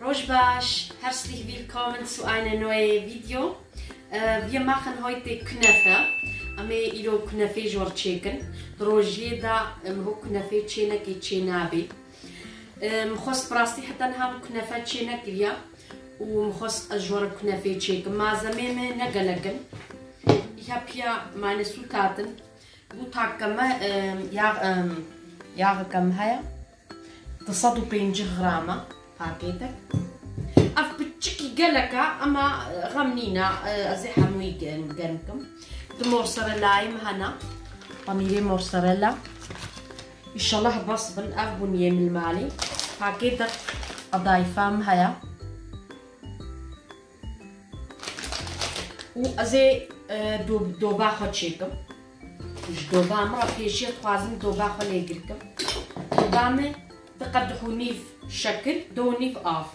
Rojbash, herzlich willkommen zu einem neuen Video. Wir machen heute Knefe. Ame ilo knefe jorcheken. Rojeda ho knefe chena ki chenabi. مخص براستي حتى نهام كنافة تشينا كريا ومخص أجور كنافة تشيك ما زميمة نجنجن يا meine Zutaten وتاكما يا كم هيا تصدو بينج غرامة باكيتك أف بتشكي جلكا أما غمنينا أزي حموي جنكم تمورسرلا هنا طميري مورسرلا إن شاء الله بس بنقف بنيم المالي هكذا أضايفهم هيا وأزي دوبا خدشيكم مش دوبا مرة في شيء توازن دوبا خليجلكم دوبا تقدحوا نيف شكل دو نيف آف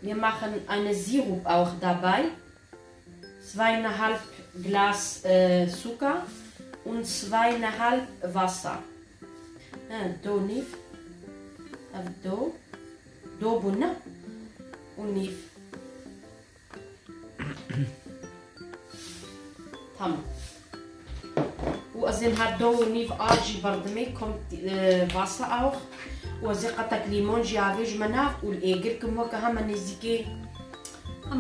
Wir machen eine Sirup auch dabei 2,5 Glas Zucker und 2,5 Wasser. Do nif, do bunna und nif. Tamam. وأزين هادو نيف آجي بردمي kommt Wasser auch. وأزين قطك ليمون جافيج مناف والإيجر كم وكا هما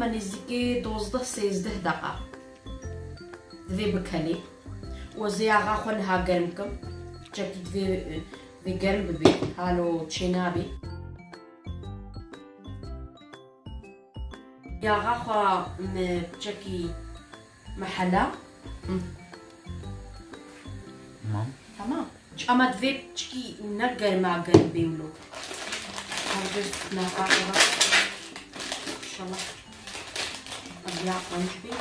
نزيكي 12-16 دقة. دفي بكالي. وزي غاخون ها قرمكم جاكيت في قرم ببي هالو تشينابي يا غاخو جاكي محلا تمام اما دفي تشكي نقر مع قرم بيولو هرجز نقاقرة ان شاء الله ابيع قنجبي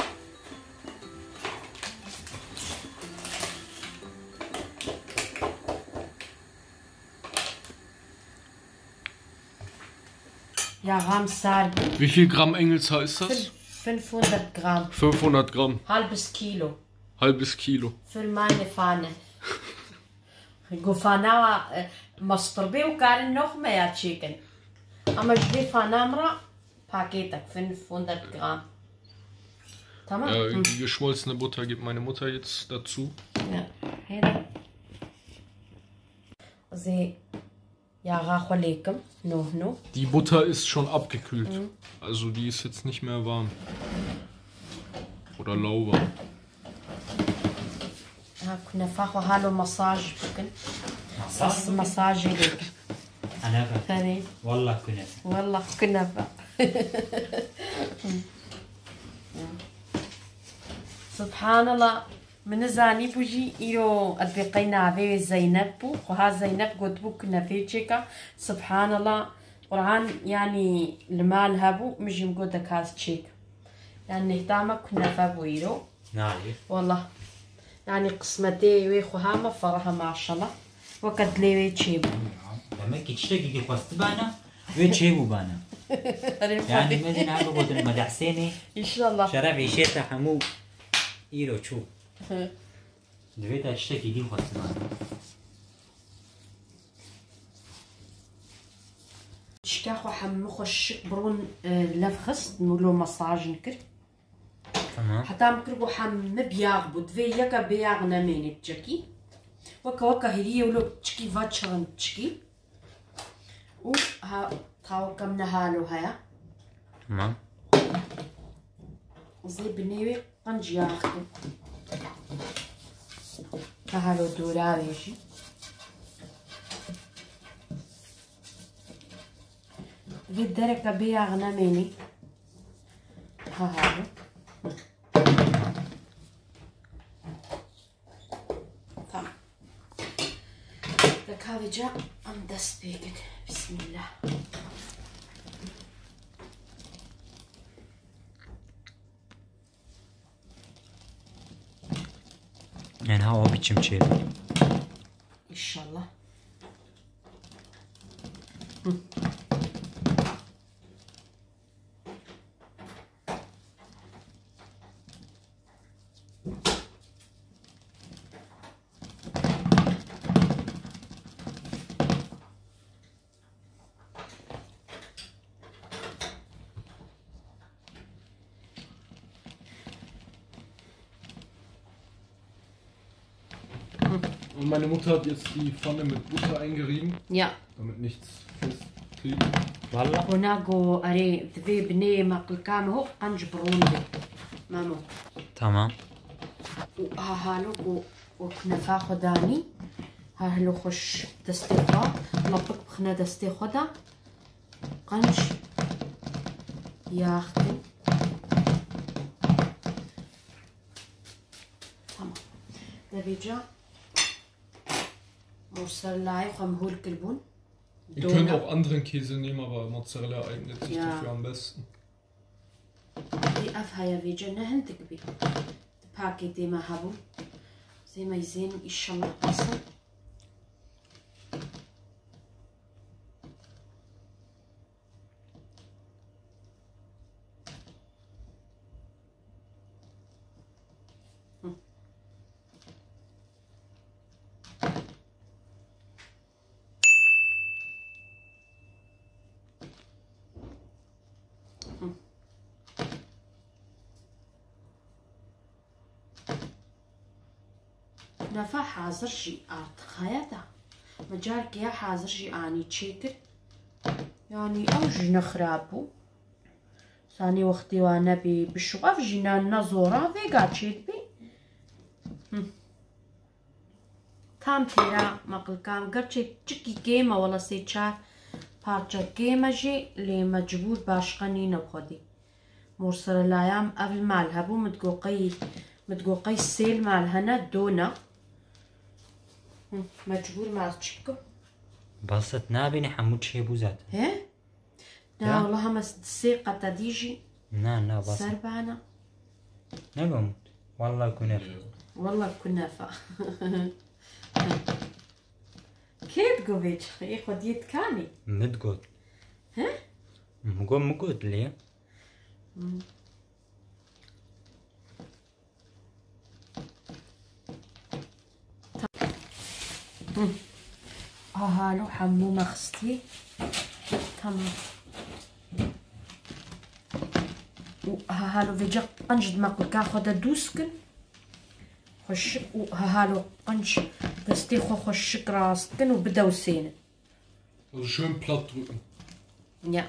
Ja, Rahmsargi. Wie viel Gramm Engelshaar ist das? 500 Gramm. 500 Gramm. Halbes Kilo. Halbes Kilo. Für meine Pfanne. Gufana masturbe und kann noch mehr chicken. Aber ich will Pfanamra Paket 500 Gramm. Tamam. Die geschmolzene Butter gibt meine Mutter jetzt dazu. Ja, هنا. زي Ja, racholikum. No. Die Butter ist schon abgekühlt. Also die ist jetzt nicht mehr warm. Oder lauwarm. كنا فاخو هالو مساج بكن مساج لك أنا ثاني والله كنافة سبحان الله من زاني بوجي إيرو أدبقينا في زينب بو وها زينب قد بو كنافة تشيكا سبحان الله قرآن يعني المال هبو مجي مقود كاس تشيك يعني نهتامك كنافة بو إيرو نعم والله يعني قسمتي ويخوها ما فرها ما شاء الله وقت لي ويتشيبو لما كيتشتكي كي قصت بانا ويتشيبو بانا يعني مازن عارفه قلت المدحسيني ان شاء الله شراب عيشتها حمو ايرو تشو دويتا تشتكي كي قصت بانا تشكاخو حمو خش برون لفخست نولو مساج نكر حتى مكربو حم بياغبو دفي يكا بياغنا ميني تشكي وكا هي ولو تشكي فاتشرن تشكي و ها تاو كم نهالو هيا تمام زي بنيوي قنج ياخدو تهالو دوراويشي في الدركة بياغنا ميني هالو هذا جاء أم دست بيكت بسم الله يعني هوا بيتشم شيء إن شاء الله Und meine Mutter hat jetzt die Pfanne mit Butter eingerieben, Ja. damit nichts festkriegt. والله وناقو أري تبي بني مقل كام هو قنج بروني مامو تمام. وهالو وكنفا خداني هالو خش دستيخا لبك بخنا دستي خدا قنج يا أختي تمام دبيجا مرسلاي خمهول كلبون Ihr könnt auch anderen Käse nehmen, aber Mozzarella eignet sich Ja. dafür am besten. دي أفها فيجا نهنتك بي تباكي دي ما هبو زي ما يزين إن شاء الله أصل نفا حاضر جي خياتا مجال كيا حاضر جي آني تشيكر يعني أو جينا خرابو ثاني وقتي وانا بالشغف جينا نزورا فيقا تشيك بي تام تيرا مقل كام قرچه چكي كيما ولا سيچار پارچه كيما جي لي مجبور باشقني نبخدي مرسل اللايام قبل مال هبو متقوقي السيل مال هنا دونا مجبور مال تشكو بسط نابيني حمود شي بوزات. ها؟ لا والله ما السيقة تديجي نا بسط. سربانا نقوم والله كنافة. والله كنافة كيف قوبيج ياخد يتكاني متقود. ها؟ مقود ليه؟ هالو حمو مخستي تمام هالو فيجا قنج دماغ كاخد دوسكن خش هالو قنج دستيخو خشك راستكن وبداو سين Also schön platt drücken. Ja.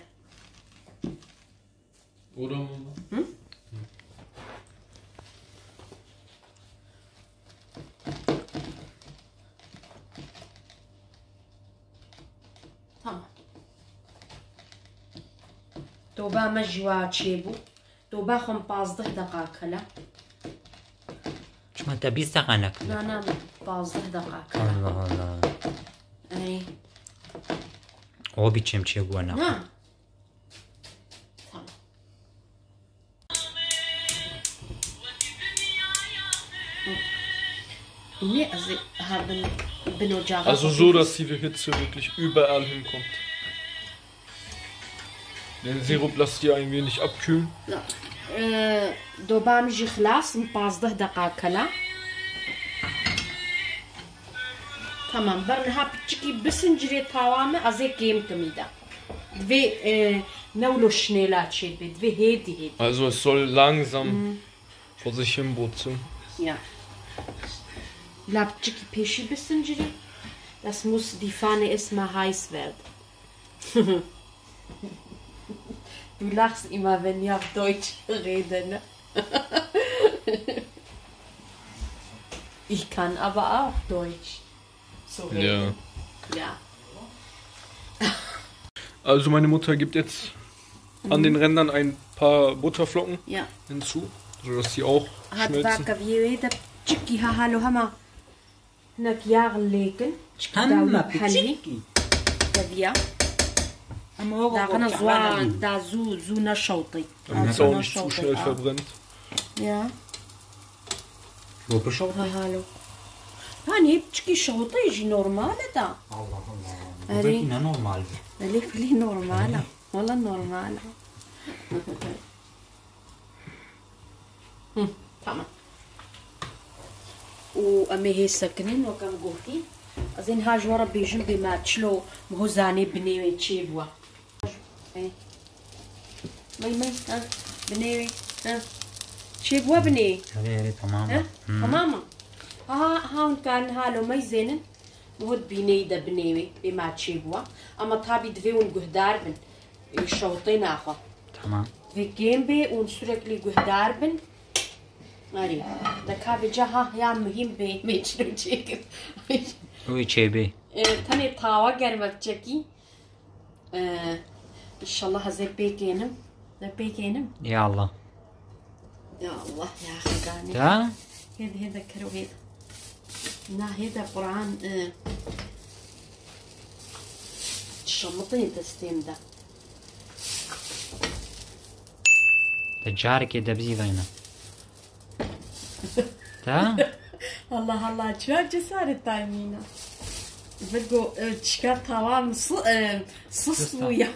Oder Mama? تمام توبا مجوا تشيبو توبا 15 دقائق هلا شو ما تبي استغنك؟ لا 15 دقائق الله اي هو بيتشم شي بوانا. نعم تمام Nee, also haben Benojara. Also so, dass die Hitze wirklich überall hinkommt. Den Sirup lasst ihr ein wenig abkühlen. دوبا مجي خلاص 15 دقائق هلا تمام برنها بتشكي بسنجري طوامة أزي كيم كميدا دوي نولو شنيلات شيد بي دوي هيدي Also es soll langsam vor sich hin brutzeln. Ja. Labtschiki Peschi Bissenjiri. Das muss die Pfanne erstmal heiß werden. Du lachst immer, wenn ich auf Deutsch rede, ne? Ich kann aber auch Deutsch. So reden. Ja. Also meine Mutter gibt jetzt an den Rändern ein paar Butterflocken Ja. hinzu, sodass sie auch Hat schmelzen. baka vieida tschiki ha hallo hama nak jagen leken. أما بحلي. بتشكي. Da wir. أما هو Da gana تعبان zwa عليه. da zu na Schauti. Damit es auch nicht zu schnell verbrennt. Ja. هو بشوط. Ha hallo. Hani tschiki Schauti ist normal da. الله الله. أري. وبيتنا نورمال. Weil ich normal. Walla normal. Tamam. وأمي هي سكنين وكم قوتي أزين هاج ورا بيجن بما تشلو مهزاني بنيوي تشيبوا مي ها بنيوي ها تشيبوا بني هذه ها تمام. تماما ها هون كان هالو ما يزينن مهد بيني دا بنيوي بما تشيبوا اما تابي دفيون قهداربن يشوطين اخو تمام في جيمبي ونسرك لي قهداربن اري دا كابي جاها يا مهم بي ميشنو تشيك وي تشيبي تاني طاوة قرمة بتشكي ان شاء الله هزي بيكينم دا بيكينم يا الله يا الله يا اخي قاني تا هذا كرو هذا نا هذا قرآن شمطين تستين ده تجارك دبزي فينا تا الله الله شو جسار التايمينا بقو تشكر توام صص ويا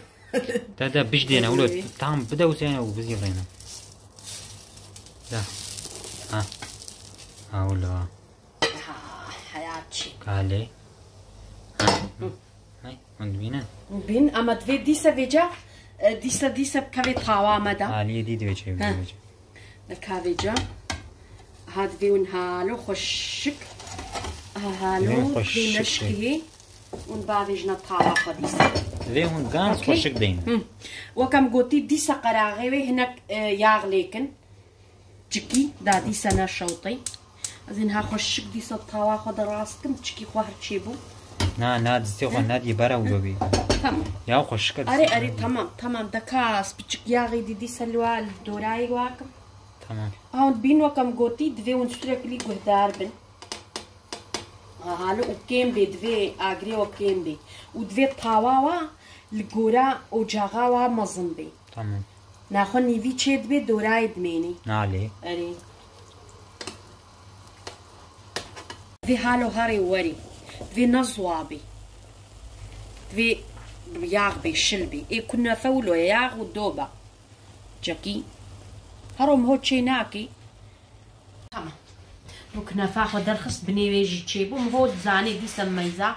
تا دا بجدينا ولد طعم بدا وسينا وبزي فينا دا ها ولا حياتي قالي هاي وند بينا بين اما تفي ديسا فيجا ديسا بكافي توام ده علي دي دي تشيبي الكافيجا هاد فيون هالو خشك هالو نشكيه ونبافيجنا طاوة قديسة ذي هون غانس خشك دين وكم قوتي ديسا قراغي هناك ياغليكن تشكي دا ديسا نشوطي زين ها خشك ديسا طاوة خد راسكم تشكي خوهر تشيبو نا دستي خو نادي برا وبي تمام يا خشك اري تمام دكاس بتشك ياغي ديسا الوال دوراي واكم تمام هون بين وكم قوتي دفي ونشترك لي قهداربن هالو وكيمبي دفي اغري وكيمبي ودفي طاواوا القورا وجاغاوا مزنبي تمام ناخو نيفي تشيد بي دوراي دميني نالي اري دفي هالو هاري وري دفي نزوابي دفي ياغبي شلبي اي كنا ثولو ياغ ودوبا جاكي هروم هو تشيناكي تمام ممكن فاخذ درخص بني ويجي تشيبو مهو زاني دي سميزا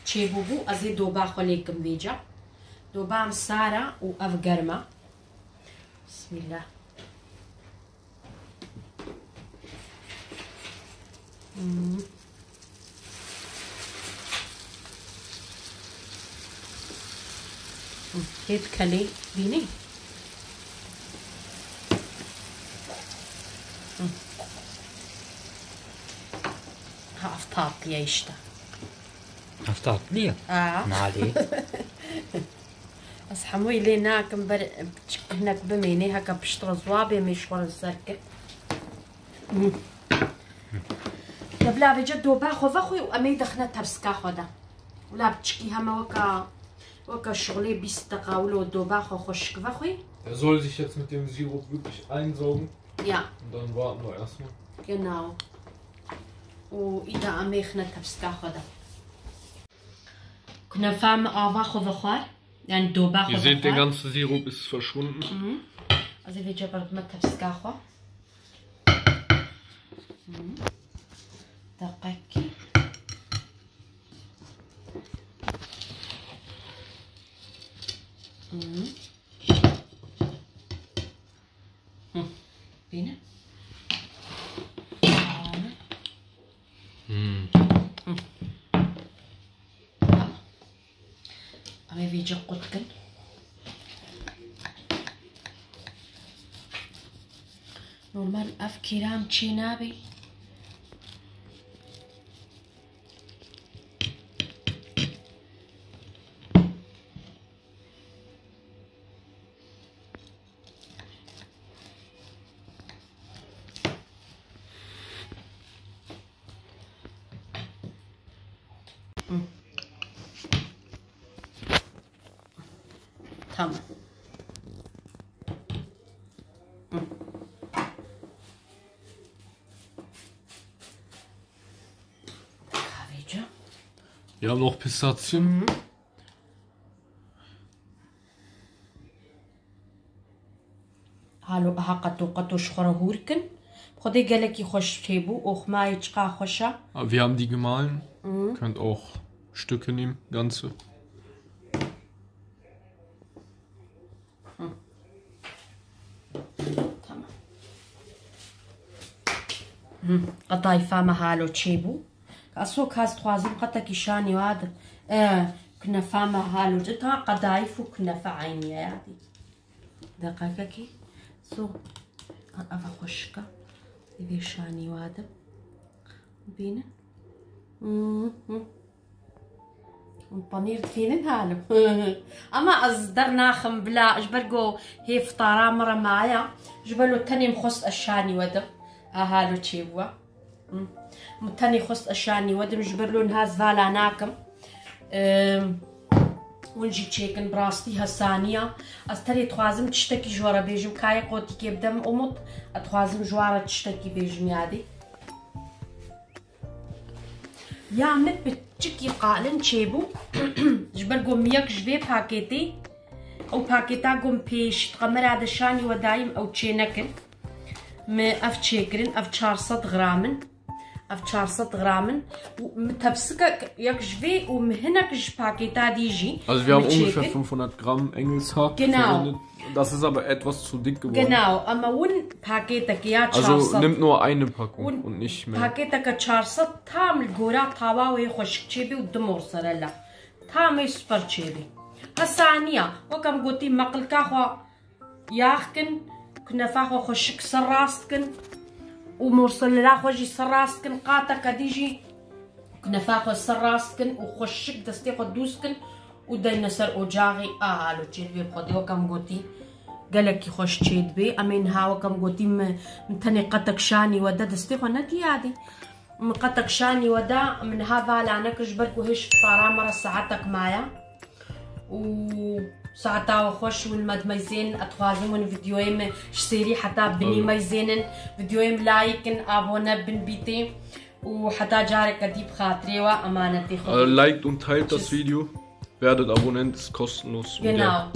تشيبو بو ازي دوبا خليكم بيجا دوبا مسارة وافقرمة بسم الله هيد كلي بيني هفتاط يا يشتا افتات ليه نالي اصحموي لي ناكم هناك بميني هكا بشتر زوابي مشوار الزركة بلا بجد باخو فخوي وامي دخنا تبسكا خودا ولا بتشكي هما وكا شغلي بيستقا ولو دو باخو خشك فخوي. Er soll sich jetzt mit dem Sirup wirklich einsaugen. Ja. Und dann warten wir erstmal. Genau. وإذا أمي خنا تبسكا خودا كنا فاهم أواخو فخوار يعني دو باخو. Ihr seht, der ganze Sirup ist verschwunden. Also wir جبرت ما تبسكا خو. دقيقة. بينا. أمي بيجي قطكن. نورمال أفكيرام تشينابي. tamam. Kahveci. Wir haben noch Pistazien. هالو قطو شخره هوركن خدي قالك يخش تيبو اوخ ما يتشقا خشا. Wir haben die gemahlen. Könnt auch Stücke nehmen, ganze. تمام. قطاي فما هالو تشيبو أسو كاز توازم قطا كيشاني وهذا كنا فما هالو جتها قدايف وكنا فعيني يا دي دقيقة كي سو أفا خشكا ذي شاني وهذا بينا البنير فين هالو اما اصدرنا خم بلا جبرقو هي فطاره مره معايا جبلو تاني مخص اشاني ودم هالو تشيبوا تاني خص اشاني ودم جبرلو نهاز فالا ناكم ونجي تشيكن براستي هالثانيه استري توازم تشتكي جواره بيجم كاي قوتي كيبدم امط اتوازم جواره تشتكي بيجم يادي يا مت بتشكي قالن تشيبو جبل قوم يك جبي باكيتي او باكيتا قوم بيش تقمر هذا شاني ودايم او تشينكن ما اف تشيكرن اف 400 غرامن اف 400 غرامن متبسك يك جبي ومهنك ج باكيتا ديجي. Also wir haben ungefähr 500 Gramm Engelshaar verwendet. Das ist aber etwas zu dick geworden. Genau, aber un Paketك يا 400. Also nimmt nur eine Packung und nicht mehr. Paketك 400 تام الجورا طاوا ويخش تشيبي ودمور سرلا تام يسبر تشيبي هالثانية وكم قلتي مقلكا خو ياخكن كنا فاخو خشك سراستكن ومرسل لا خوجي سراستكن قاتا كديجي كنا فاخو سراستكن وخشك دستي قدوسكن ودينا سر اوجاغي هالو تشيبي بخدي وكم قلتي قالك يخش تشيد بي امين هاو كم قلتي متني قتك شاني ودا دستي خو ندي عادي مقطك شاني ودا من هذا لعنك جبرك وهش فطارة مرة ساعتك معايا وساعتها وخش والمد ميزين اتخوازم من فيديوهم شسيري حتى بني ميزين فيديوهم لايكن ابونا بن بيتي وحتى جارك اديب خاطري وامانتي liked und teilt das Video, werdet Abonnent, ist kostenlos. Genau.